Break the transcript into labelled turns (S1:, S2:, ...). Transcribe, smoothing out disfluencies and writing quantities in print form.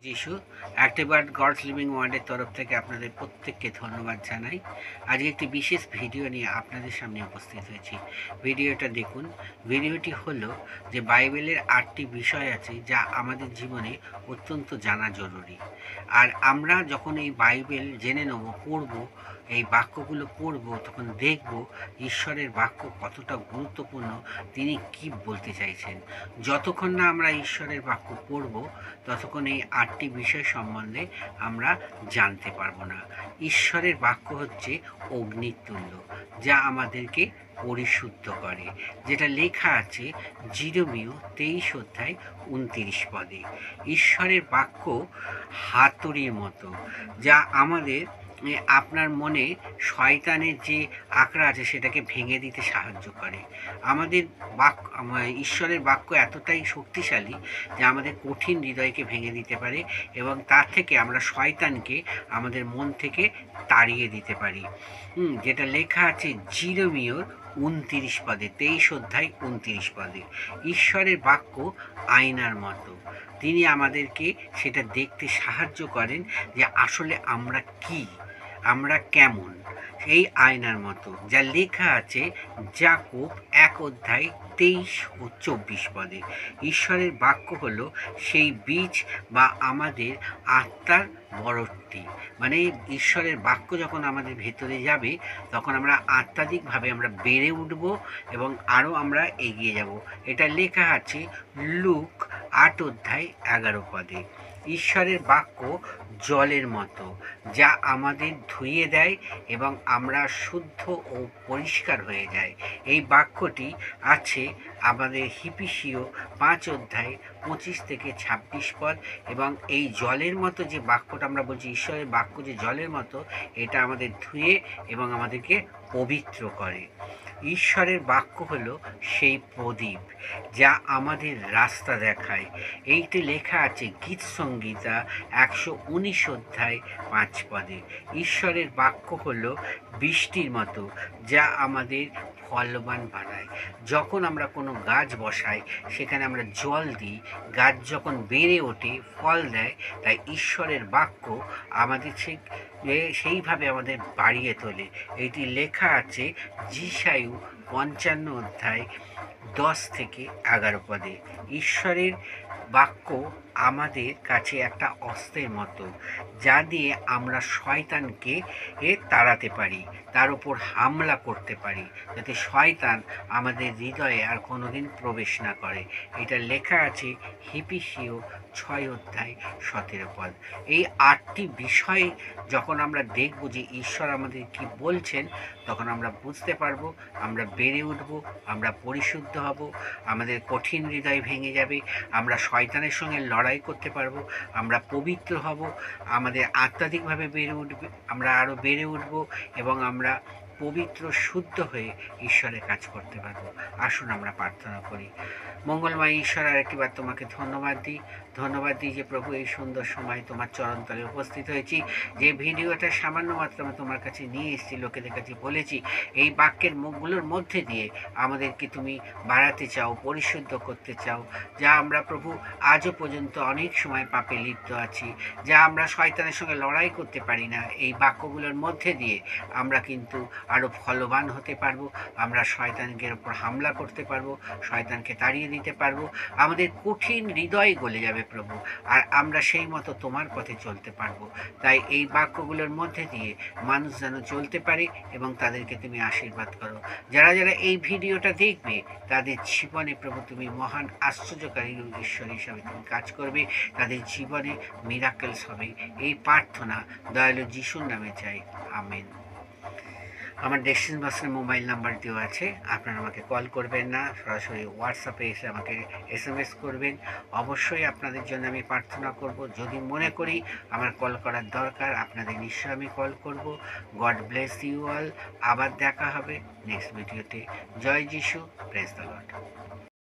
S1: যিশু অ্যাক্টিভার্ট gods living ওয়ার্ল্ডের তরফ থেকে আপনাদের প্রত্যেককে ধন্যবাদ জানাই। আজকে একটি বিশেষ ভিডিও নিয়ে আপনাদের সামনে উপস্থিত হয়েছি। ভিডিওটা দেখুন। ভিডিওটি হলো যে বাইবেলের 8টি বিষয় আছে যা আমাদের জীবনে অত্যন্ত জানা জরুরি। আর আমরা যখন এই বাইবেল জেনে নেব, পড়ব, এই বাক্যগুলো পড়ব, তখন দেখব ঈশ্বরের বাক্য কতটা গুরুত্বপূর্ণ, তিনি কি বলতে চাইছেন। যতক্ষণ না আমরা ঈশ্বরের বাক্য পড়ব, ততক্ষণ এই 8টি বিষয় সম্বন্ধে আমরা জানতে পারবো না। ঈশ্বরের বাক্য হচ্ছে অগ্নিতুল্য, যা আমাদেরকে পরিশুদ্ধ করে, যেটা লেখা আছে জিরমীয় 23 অধ্যায় 29 পদে। ঈশ্বরের বাক্য হাতুড়ির মতো, যা আমাদের আপনার মনে শয়তানের যে আঁকড়া আছে সেটাকে ভেঙে দিতে সাহায্য করে। আমাদের ঈশ্বরের বাক্য এতটাই শক্তিশালী যে আমাদের কঠিন হৃদয়কে ভেঙে দিতে পারে এবং তার থেকে আমরা শয়তানকে আমাদের মন থেকে তাড়িয়ে দিতে পারি। যেটা লেখা আছে জিরমীয়র 29 পদে, 23 অধ্যায় 29 পদে। ঈশ্বরের বাক্য আয়নার মতো, তিনি আমাদেরকে সেটা দেখতে সাহায্য করেন যে আসলে আমরা কি, আমরা কেমন। এই আয়নার মতো, যা লেখা আছে যাকোব 1 অধ্যায় 23 ও 24 পদে। ঈশ্বরের বাক্য হলো সেই বীজ বা আমাদের আত্মার বরটি। মানে ঈশ্বরের বাক্য যখন আমাদের ভেতরে যাবে, তখন আমরা আত্মাধিকভাবে আমরা বেড়ে উঠব এবং আরও আমরা এগিয়ে যাব। এটা লেখা আছে লুক 8 অধ্যায় 11 পদে। ঈশ্বরের বাক্য জলের মতো, যা আমাদের ধুইয়ে দেয় এবং আমরা শুদ্ধ ও পরিষ্কার হয়ে যায়। এই বাক্যটি আছে আমাদের হিব্রুয় 5 অধ্যায় 25 থেকে 26 পদ। এবং এই জলের মতো যে বাক্যটা আমরা বলছি, ঈশ্বরের বাক্য যে জলের মতো, এটা আমাদের ধুয়ে এবং আমাদেরকে পবিত্র করে। ঈশ্বরের বাক্য হলো সেই প্রদীপ, যা আমাদের রাস্তা দেখায়। এইটি লেখা আছে গীতসংহিতা 119 অধ্যায় 5 পদে। ঈশ্বরের বাক্য হলো বৃষ্টির মতো, যা আমাদের ফলবান বানায়। যখন আমরা কোনো গাছ বসাই, সেখানে আমরা জল দিই, গাছ যখন বেড়ে ওঠে, ফল দেয়, তাই ঈশ্বরের বাক্য আমাদের সেইভাবে আমাদের বাড়িয়ে তোলে। এটি লেখা আছে যিশায়া 55 অধ্যায় 10 থেকে 11 পদে। ঈশ্বরের বাক্য আমাদের কাছে একটা অস্ত্রের মতো, যা দিয়ে আমরা শয়তানকে তাড়াতে পারি, তার উপর হামলা করতে পারি, যাতে শয়তান আমাদের হৃদয়ে আর কোনোদিন প্রবেশ না করে। এটা লেখা আছে হিব্রুয় 6 অধ্যায় 17 পদ। এই 8টি বিষয় যখন আমরা দেখব যে ঈশ্বর আমাদের কি বলছেন, তখন আমরা বুঝতে পারবো, আমরা বেড়ে উঠব, আমরা পরিশুদ্ধ হব, আমাদের কঠিন হৃদয় ভেঙে যাবে, আমরা শয়তানের সঙ্গে লড়াই করতে পারবো, আমরা পবিত্র হব, আমাদের আত্মাধিকভাবে বেড়ে উঠবে, আমরা আরও বেড়ে উঠব এবং আমরা পবিত্র শুদ্ধ হয়ে ঈশ্বরের কাজ করতে পারবো। আসুন আমরা প্রার্থনা করি। মঙ্গলময় ঈশ্বর, আরেকটিবার তোমাকে ধন্যবাদ দিই যে প্রভু, এই সুন্দর সময় তোমার চরণতলে উপস্থিত হয়েছি। যে ভিডিওটা সামান্য মাত্র আমি তোমার কাছে নিয়ে এসেছি, লোকেদের কাছে বলেছি, এই বাক্যের মুখগুলোর মধ্যে দিয়ে আমাদেরকে তুমি বাড়াতে চাও, পরিশুদ্ধ করতে চাও। যা আমরা প্রভু আজও পর্যন্ত অনেক সময় পাপে লিপ্ত আছি, যা আমরা শয়তানের সঙ্গে লড়াই করতে পারি না, এই বাক্যগুলোর মধ্যে দিয়ে আমরা কিন্তু আরও ফলবান হতে পারবো। আমরা শয়তানকে ওপর হামলা করতে পারবো, শয়তানকে তাড়িয়ে দিতে পারবো, আমাদের কঠিন হৃদয় গলে যাবে প্রভু, আর আমরা সেই মতো তোমার পথে চলতে পারবো। তাই এই বাক্যগুলোর মধ্যে দিয়ে মানুষ যেন চলতে পারে এবং তাদেরকে তুমি আশীর্বাদ করো। যারা যারা এই ভিডিওটা দেখবে, তাদের জীবনে প্রভু তুমি মহান আশ্চর্যকারী ঈশ্বর হিসাবে তুমি কাজ করবে, তাদের জীবনে মিরাকেলস হবে। এই প্রার্থনা দয়ালু যিশুর নামে চাই, আমেন। আমার ডেস্টিনেশন মোবাইল নাম্বার দেওয়া আছে, আপনারা আমাকে কল করবেন না, সরাসরি হোয়াটসঅ্যাপে এসে আমাকে SMS করবেন। অবশ্যই আপনাদের জন্য আমি প্রার্থনা করব। যদি মনে করি আমার কল করার দরকার, আপনাদের নিশ্চয়ই আমি কল করব। God bless you all. আবার দেখা হবে নেক্সট ভিডিওতে। জয় যিশু, প্রেজ দ্য লর্ড।